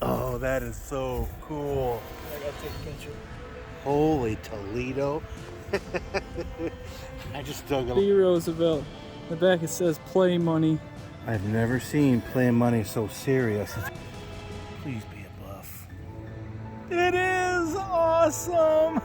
Oh, that is so cool. I gotta take a picture. Holy Toledo. I just dug a... B. Roosevelt. The back it says play money. I've never seen play money so serious. Please be a bluff. It is awesome!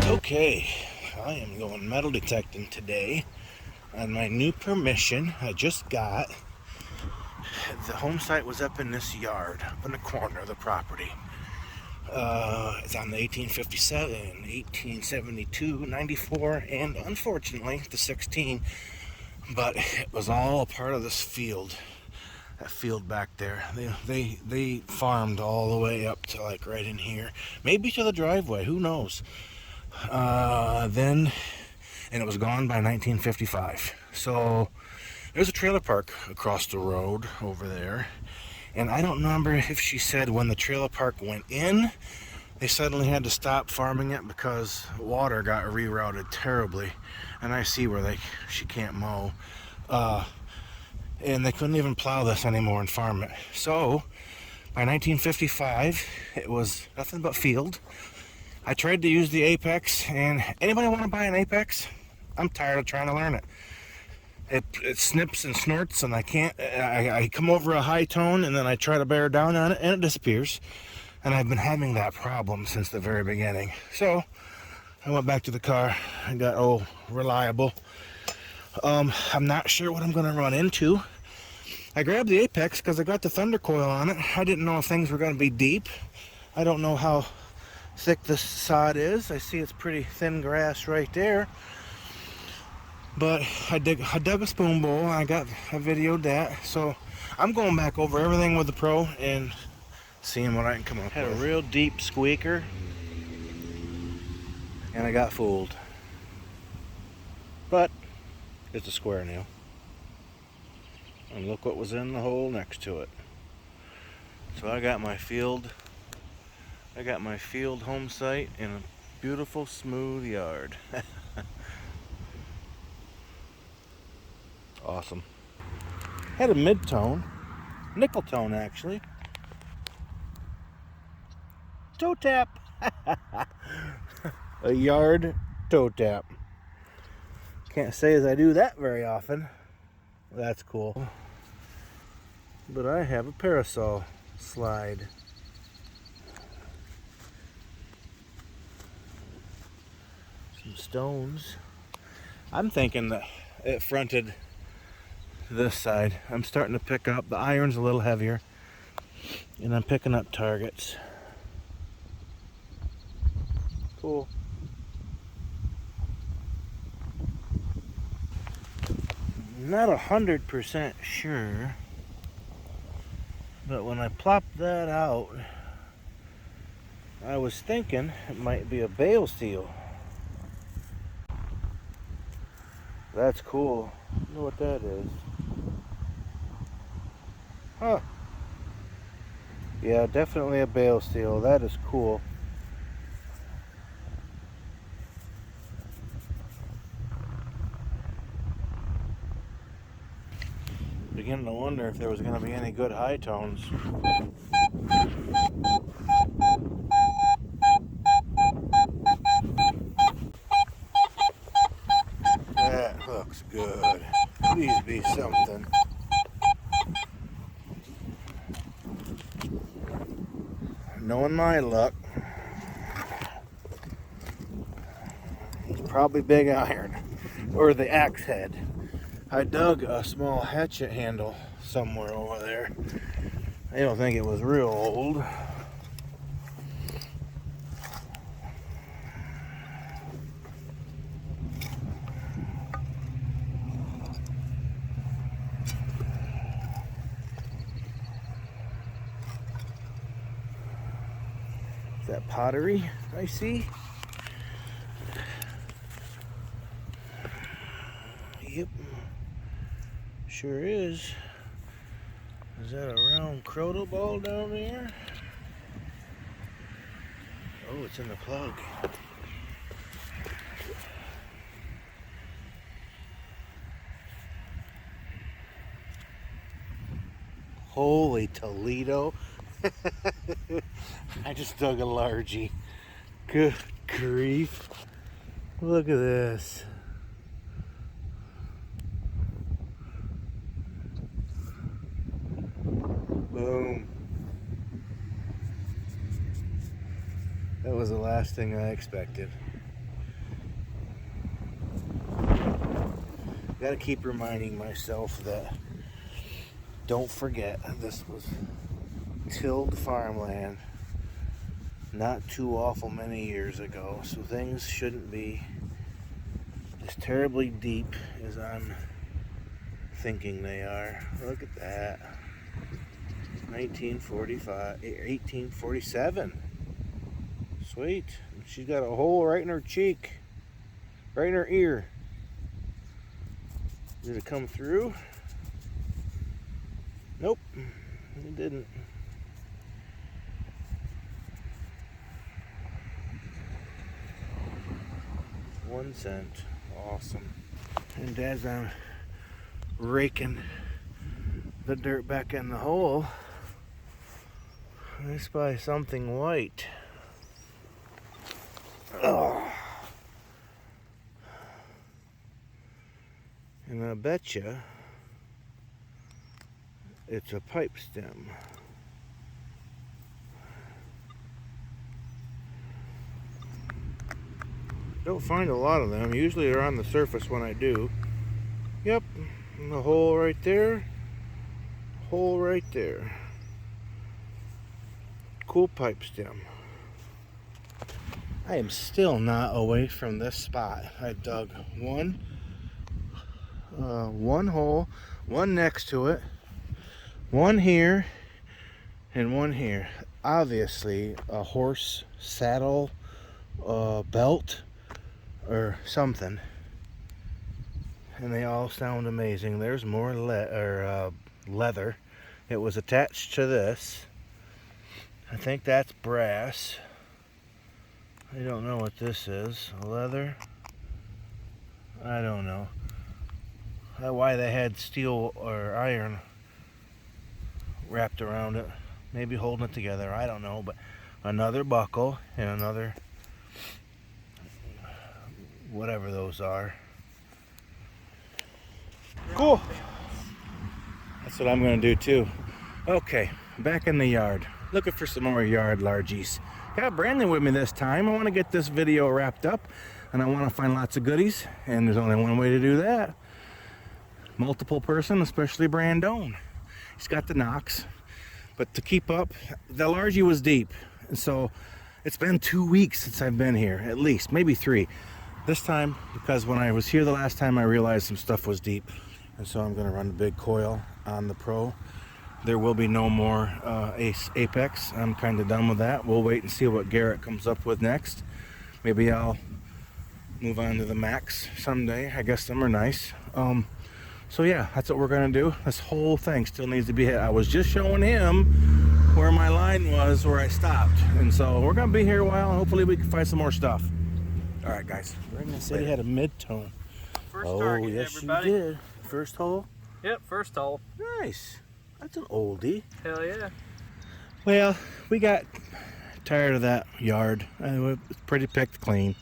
Okay, I am going metal detecting today on my new permission I just got. The home site was up in this yard, up in the corner of the property. It's on the 1857, 1872, 94, and unfortunately the 16. But it was all a part of this field. That field back there. They farmed all the way up to like right in here. Maybe to the driveway, who knows? And it was gone by 1955. So there's a trailer park across the road over there. And I don't remember if she said when the trailer park went in, they suddenly had to stop farming it because water got rerouted terribly. And I see where she can't mow. And they couldn't even plow this anymore and farm it. So by 1955, it was nothing but field. I tried to use the Apex, and anybody want to buy an Apex? I'm tired of trying to learn it. It snips and snorts, and I can't. I come over a high tone, and then I try to bear down on it, and it disappears. And I've been having that problem since the very beginning. So I went back to the car and got reliable. I'm not sure what I'm going to run into. I grabbed the Apex because I got the Thunder Coil on it. I didn't know if things were going to be deep. I don't know how thick the sod is. I see it's pretty thin grass right there. But I dug a spoon bowl. I videoed that. So I'm going back over everything with the Pro and seeing what I can come up with. Had a real deep squeaker, and I got fooled. But it's a square nail. And look what was in the hole next to it. So I got my field home site in a beautiful smooth yard. Awesome. Had a mid-tone, nickel tone actually. Toe tap. A yard toe tap. Can't say as I do that very often. That's cool. But I have a parasol slide. Some stones. I'm thinking that it fronted this side. I'm starting to pick up, the iron's a little heavier, and I'm picking up targets. Cool. Not 100% sure, but when I plopped that out, I was thinking it might be a bale steel. That's cool. I don't know what that is. Huh. Yeah, definitely a bale steel. That is cool. Beginning to wonder if there was going to be any good high tones. That looks good. Please be something. Knowing my luck, it's probably big iron or the axe head. I dug a small hatchet handle somewhere over there. I don't think it was real old. that pottery I see? Yep. Sure is. Is that a round crotal ball down there? Oh, it's in the plug. Holy Toledo. I just dug a largie. Good grief. Look at this. Boom. That was the last thing I expected. Gotta keep reminding myself that don't forget this was tilled farmland not too awful many years ago, so things shouldn't be as terribly deep as I'm thinking they are. Look at that. 1847. Sweet. She's got a hole right in her cheek, right in her ear. Did it come through? Nope, it didn't. $0.01. Awesome. And as I'm raking the dirt back in the hole, I spy something white. Oh. And I betcha it's a pipe stem. Don't find a lot of them. Usually they're on the surface when I do. Yep, and the hole right there. Hole right there. Cool pipe stem. I am still not away from this spot. I dug one hole, one next to it, one here, and one here. Obviously a horse saddle belt or something, and they all sound amazing. There's more leather. It was attached to this. I think that's brass. I don't know what this is. Leather? I don't know. Why they had steel or iron wrapped around it. Maybe holding it together. I don't know. But another buckle and another whatever those are. Cool. That's what I'm going to do too. Okay, back in the yard. Looking for some more yard largies. Got Brandon with me this time. I want to get this video wrapped up, and I want to find lots of goodies, and there's only one way to do that. Multiple person, especially Brandon. He's got the knocks, but to keep up, the largie was deep, and so it's been 2 weeks since I've been here, at least, maybe 3. This time, because when I was here the last time, I realized some stuff was deep, and so I'm going to run the big coil on the Pro. There will be no more Apex. I'm kind of done with that. We'll wait and see what Garrett comes up with next. Maybe I'll move on to the Max someday. I guess them are nice. So yeah, that's what we're gonna do. This whole thing still needs to be hit. I was just showing him where my line was, where I stopped. And so we're gonna be here a while, and hopefully we can find some more stuff. All right, guys. Brandon said he had a mid-tone. First target, yes, everybody. you did. First hole? Yep, first hole. Nice. That's an oldie. Hell yeah. Well, we got tired of that yard. It was pretty picked clean.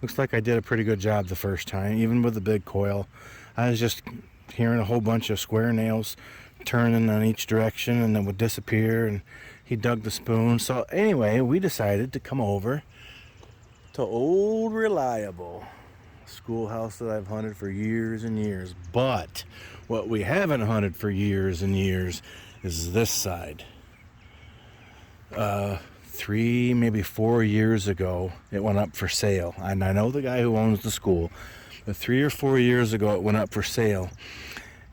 Looks like I did a pretty good job the first time, even with the big coil. I was just hearing a whole bunch of square nails turning in each direction, and then would disappear, and he dug the spoon. So anyway, we decided to come over to Old Reliable Schoolhouse that I've hunted for years and years. But what we haven't hunted for years and years is this side. 3, maybe 4 years ago, it went up for sale. And I know the guy who owns the school, but 3 or 4 years ago, it went up for sale.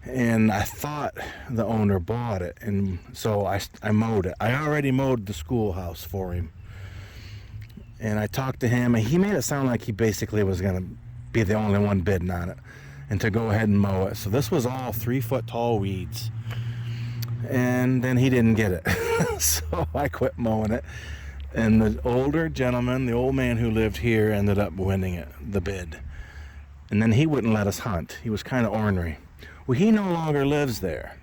And I thought the owner bought it, and so I mowed it. I already mowed the schoolhouse for him. And I talked to him, and he made it sound like he basically was going to be the only one bidding on it and to go ahead and mow it. So this was all 3-foot tall weeds. And then he didn't get it. So I quit mowing it. And the older gentleman, the old man who lived here, ended up winning it, the bid. And then he wouldn't let us hunt. He was kind of ornery. Well, he no longer lives there.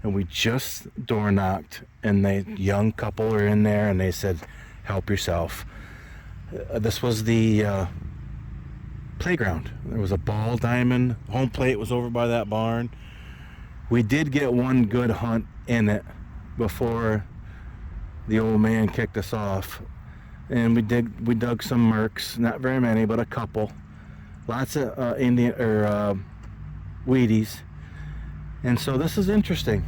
And we just door knocked, and the young couple are in there, and they said, help yourself. This was the playground. There was a ball diamond. Home plate was over by that barn. We did get one good hunt in it before the old man kicked us off. And we dug some mercs, not very many, but a couple. Lots of Wheaties. And so this is interesting.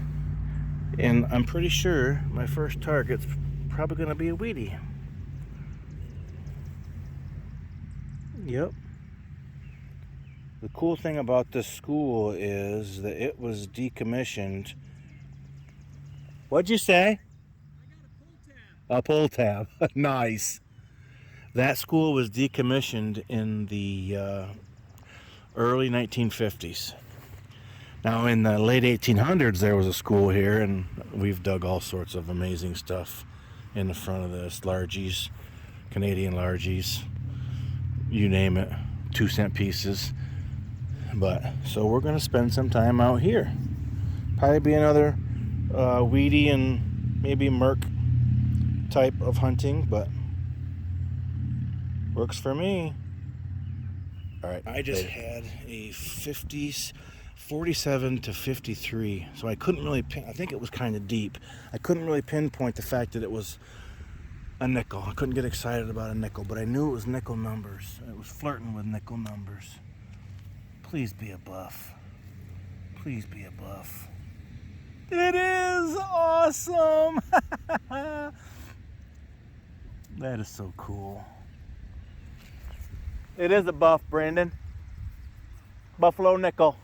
And I'm pretty sure my first target's probably going to be a Wheatie. Yep. The cool thing about this school is that it was decommissioned. What'd you say? I got a pull tab. A pull tab. Nice. That school was decommissioned in the early 1950s. Now in the late 1800s there was a school here, and we've dug all sorts of amazing stuff in the front of this. Largies, Canadian largies, you name it, 2-cent pieces. But so we're going to spend some time out here. Probably be another weedy and maybe merc type of hunting, but works for me. All right, I just had a 47 to 53, so I couldn't really I think it was kind of deep. I couldn't really pinpoint the fact that it was a nickel. I couldn't get excited about a nickel, but I knew it was nickel numbers. It was flirting with nickel numbers. Please be a buff. Please be a buff. It is awesome. That is so cool. It is a buff, Brandon. Buffalo nickel.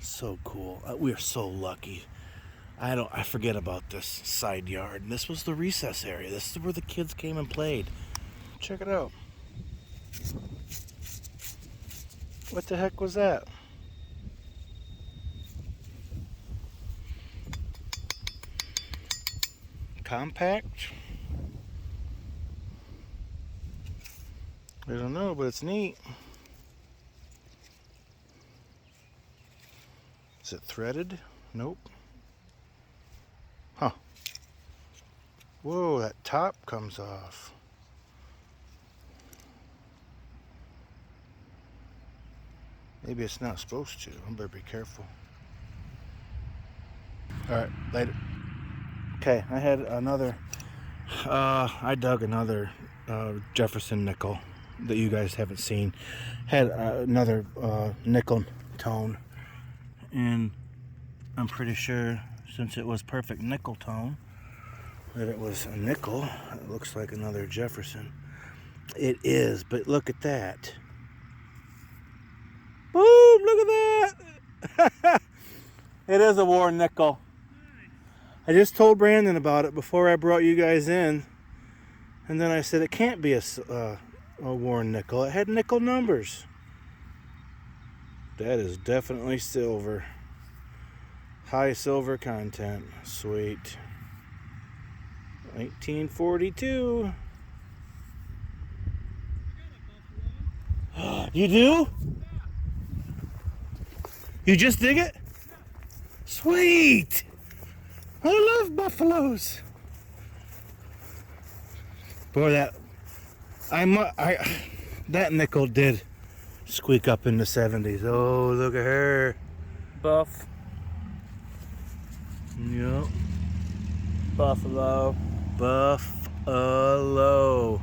So cool. We are so lucky. I forget about this side yard. And this was the recess area. This is where the kids came and played. Check it out. What the heck was that? Compact? I don't know, but it's neat. Is it threaded? Nope. Huh. Whoa, that top comes off. Maybe it's not supposed to. I better be careful. Alright, later. Okay, I had another, I dug another Jefferson nickel that you guys haven't seen. Had another nickel tone. And I'm pretty sure, since it was perfect nickel tone, that it was a nickel. It looks like another Jefferson. It is, but look at that. Boom, look at that. It is a war nickel. I just told Brandon about it before I brought you guys in. And then I said it can't be a worn nickel. It had nickel numbers. That is definitely silver. High silver content. Sweet. 1942. You do? You just dig it? Sweet. I love buffaloes. Boy, that nickel did squeak up in the 70s. Oh, look at her. Buff. Yep. Buffalo. Buffalo.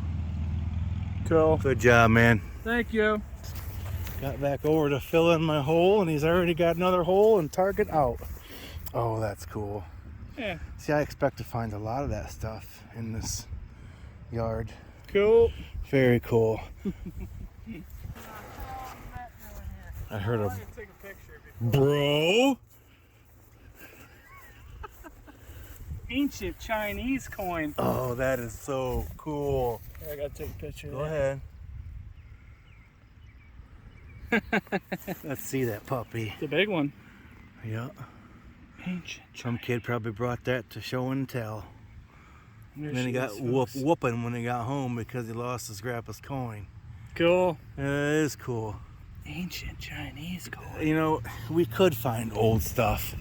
Cool. Good job, man. Thank you. Got back over to fill in my hole, and he's already got another hole and target out. Oh, that's cool. Yeah. See, I expect to find a lot of that stuff in this yard. Cool. Very cool. I heard a bro. ancient Chinese coin. Oh, that is so cool. Here, I gotta take a picture. Go ahead. Let's see that puppy. It's a big one. Yeah. Ancient. Some kid probably brought that to show and tell. There And then he she got is, folks. whooping when he got home because he lost his grandpa's coin. Cool. It is cool. Ancient Chinese coin. You know, we could find old stuff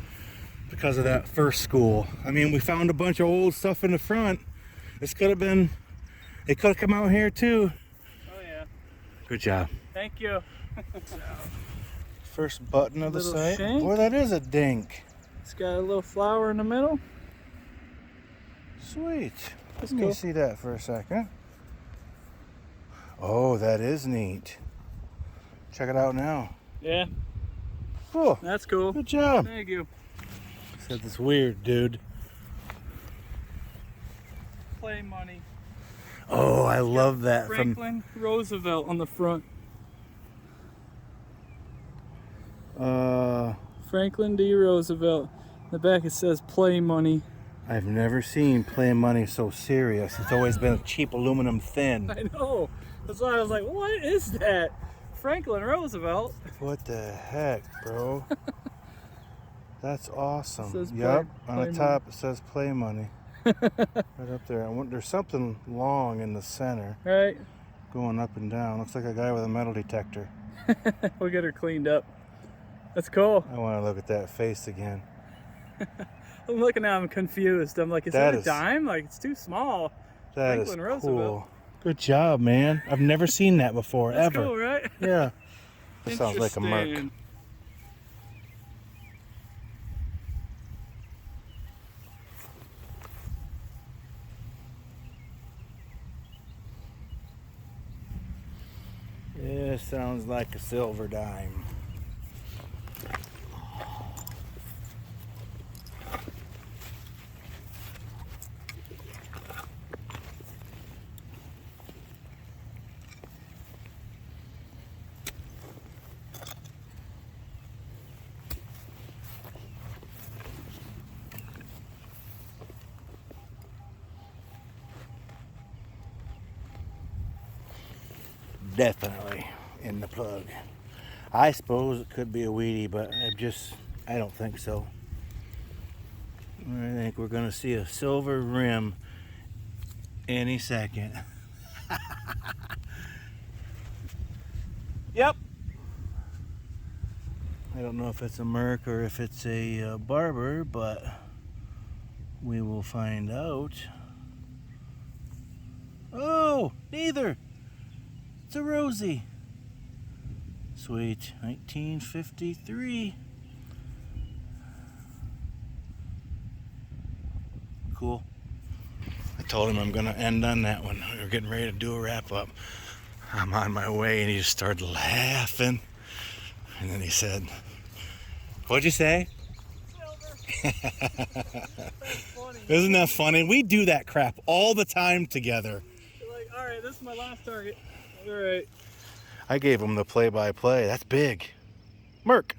because of that first school. I mean, we found a bunch of old stuff in the front. This could have been, it could have come out here too. Oh yeah. Good job. Thank you. First button of the Little site. shank. Boy, that is a dink. It's got a little flower in the middle. Sweet. That's Let me cool. see that for a second. Oh, that is neat. Check it out now. Yeah, Cool. that's cool. Good job. Thank you. Said this weird, dude. Play money. Oh, I love that. From Franklin Roosevelt on the front. Franklin D. Roosevelt. In the back it says play money. I've never seen play money so serious. It's always been cheap aluminum thin. I know. That's why I was like, what is that? Franklin Roosevelt. What the heck, bro? That's awesome. It says Yep, on play the top it says play money. Right up there. There's something long in the center Right. going up and down. Looks like a guy with a metal detector. We'll get her cleaned up. That's cool. I want to look at that face again. I'm looking at him confused. I'm like, is That that a is- dime? Like, it's too small. That is Franklin cool. Roosevelt. Good job, man. I've never seen that before, That's ever. cool, right? Yeah. That sounds like a mark. Interesting. Yeah, sounds like a silver dime. Definitely in the plug. I suppose it could be a weedy, but I don't think so. I think we're gonna see a silver rim any second. Yep. I don't know if it's a Merc or if it's a Barber, but we will find out. Oh, neither. It's a Rosie. Sweet. 1953. Cool. I told him I'm going to end on that one. We were getting ready to do a wrap up. I'm on my way, and he just started laughing. And then he said, "What'd you say?" That's funny. Isn't that funny? We do that crap all the time together. You're like, all right, this is my last target. All right. I gave him the play-by-play. That's big. Merc.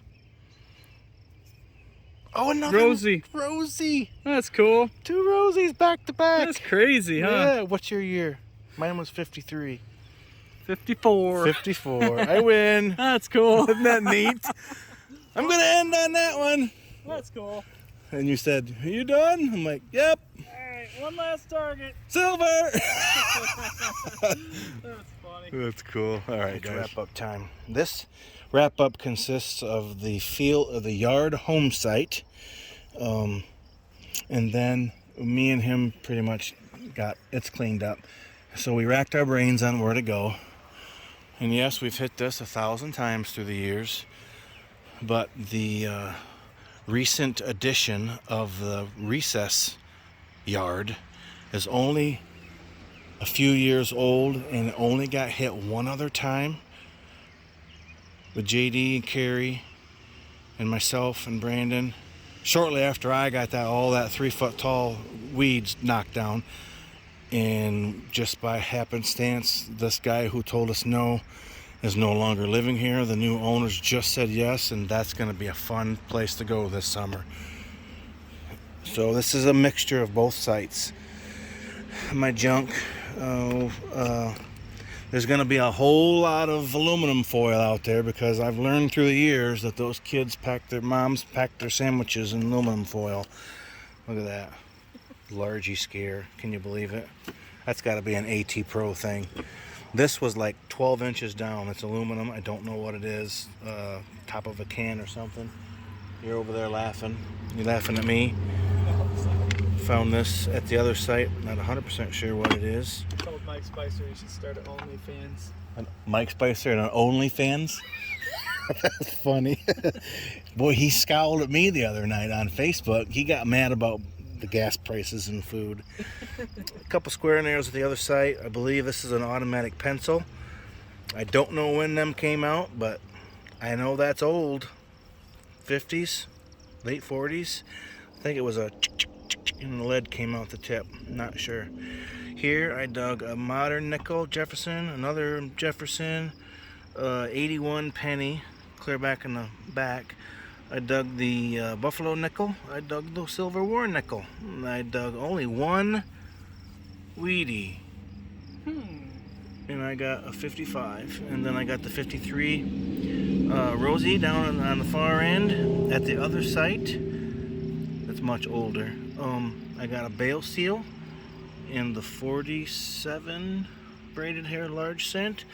Oh, another Rosie. Rosie. That's cool. 2 Rosies back to back. That's crazy, huh? Yeah. What's your year? Mine was 53. 54. 54. I win. That's cool. Isn't that neat? I'm gonna end on that one. That's cool. And you said, "Are you done?" I'm like, "Yep." All right, one last target. Silver. That's funny. That's cool. All right, guys. Wrap up time. This wrap up consists of the yard home site, and then me and him pretty much got it's cleaned up. So we racked our brains on where to go. And yes, we've hit this 1,000 times through the years, but the recent addition of the recess yard is only a few years old, and it only got hit one other time with JD and Carrie and myself and Brandon shortly after I got all that 3-foot tall weeds knocked down. And just by happenstance, this guy who told us no is no longer living here. The new owners just said yes, and that's going to be a fun place to go this summer. So this is a mixture of both sites. My junk. There's going to be a whole lot of aluminum foil out there because I've learned through the years that those kids moms pack their sandwiches in aluminum foil. Look at that. Largy scare. Can you believe it? That's got to be an AT Pro thing. This was like 12 inches down. It's aluminum. I don't know what it is. Top of a can or something. You're over there laughing. You laughing at me? Found this at the other site. Not 100% sure what it is. I told Mike Spicer he should start an OnlyFans. Mike Spicer and an OnlyFans? That's funny. Boy, he scowled at me the other night on Facebook. He got mad about the gas prices and food. A couple square nails at the other site. I believe this is an automatic pencil. I don't know when them came out, but I know that's old. 50s, late 40s. I think it was a and the lead came out the tip. Not sure. Here I dug a modern nickel Jefferson, another Jefferson, 81 penny, clear back in the back. I dug the Buffalo nickel. I dug the Silver War nickel. And I dug only one Weedy. And I got a 55. And then I got the 53 Rosie down on the far end at the other site. That's much older. I got a bale seal in the 47 braided hair large cent.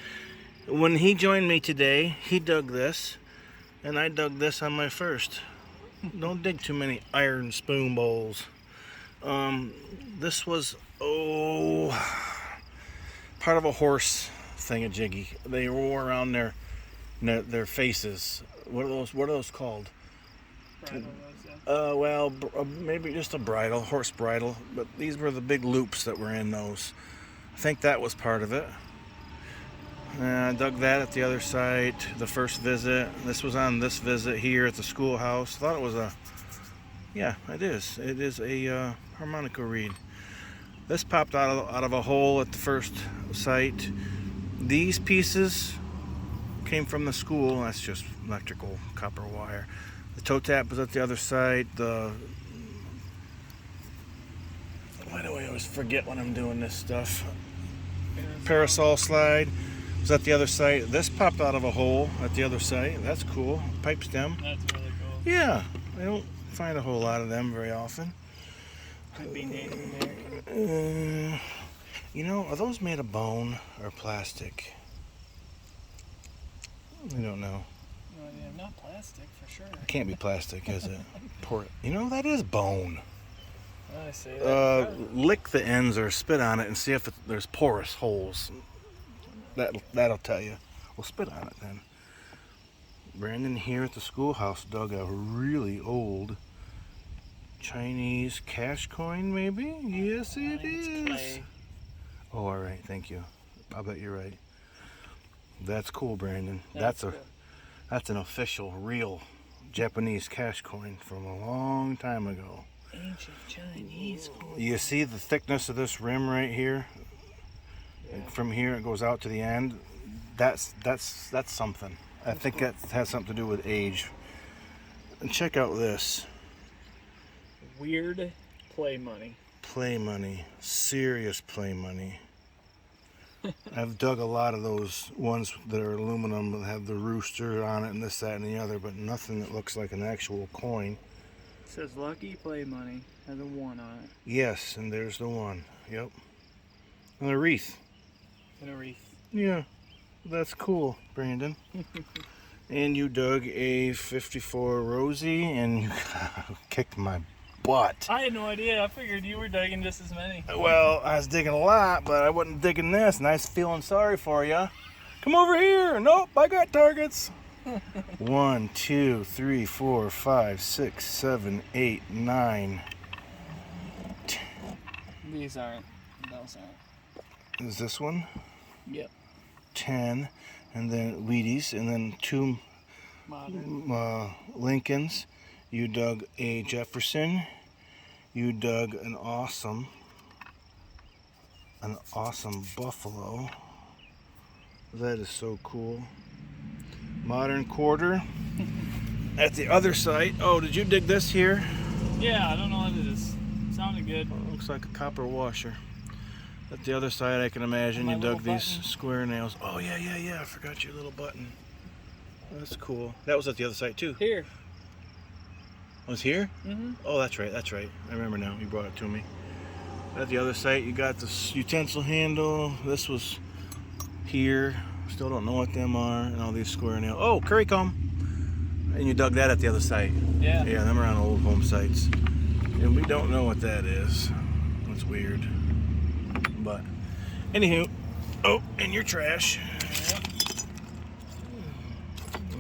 When he joined me today, he dug this, and I dug this on my first. Don't dig too many iron spoon bowls. This was part of a horse thingamajiggy. They wore around their faces. What are those called? Maybe just a bridle, horse bridle, but these were the big loops that were in those. I think that was part of it. I dug that at the other site, the first visit. This was on this visit here at the schoolhouse. Thought it was it is. It is a harmonica reed. This popped out of a hole at the first site. These pieces came from the school. That's just electrical copper wire. The toe tap was at the other side. Why do I always forget when I'm doing this stuff? Parasol slide was at the other side. This popped out of a hole at the other side. That's cool. Pipe stem. That's really cool. Yeah, I don't find a whole lot of them very often. Could be Native American. Are those made of bone or plastic? I don't know. No, yeah, not plastic for sure. It can't be plastic, is it? That is bone. I see that. Lick the ends or spit on it and see if there's porous holes. That'll tell you. We'll spit on it then. Brandon here at the schoolhouse dug a really old Chinese cash coin, maybe? Yes, it is. Clay. Oh, all right. Thank you. I'll bet you're right. That's cool, Brandon. Good. That's an official, real Japanese cash coin from a long time ago. Ancient Chinese coin. You see the thickness of this rim right here? Yeah. From here it goes out to the end. That's something. I think that has something to do with age. And check out this. Weird play money. Play money. Serious play money. I've dug a lot of those ones that are aluminum that have the rooster on it and this, that, and the other, but nothing that looks like an actual coin. It says Lucky Play Money. Has a 1 on it. Yes, and there's the one. Yep. And a wreath. And a wreath. Yeah, that's cool, Brandon. And you dug a 54 Rosie, and you kicked my butt. I had no idea. I figured you were digging just as many. Well, I was digging a lot, but I wasn't digging this, and I was feeling sorry for you. Come over here. Nope, I got targets. 1, 2, 3, 4, 5, 6, 7, 8, 9. These aren't. Those aren't. Is this one? Yep. 10, and then Wheaties, and then 2 Modern. Lincolns. You dug a Jefferson. You dug an awesome Buffalo. That is so cool. Modern quarter. At the other side. Oh, did you dig this here? Yeah, I don't know what it is. good. Well, it looks like a copper washer. At the other side, I can imagine My you dug little these button. square nails. Oh, yeah. I forgot your little button. That's cool. That was at the other side, too. Here. Oh, it's here? Mm-hmm. Oh, that's right. I remember now. You brought it to me. At the other side, you got this utensil handle. This was here. Still don't know what them are. And all these square nails. Oh, curry comb. And you dug that at the other side. Yeah. Yeah, them are on old home sites. And we don't know what that is. It's weird. But, anywho. Oh, and your trash.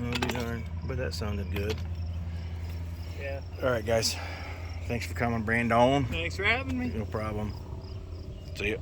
I'll be darned. But that sounded good. Yeah. Alright, guys. Thanks for coming, Brandon. Thanks for having me. No problem. See ya.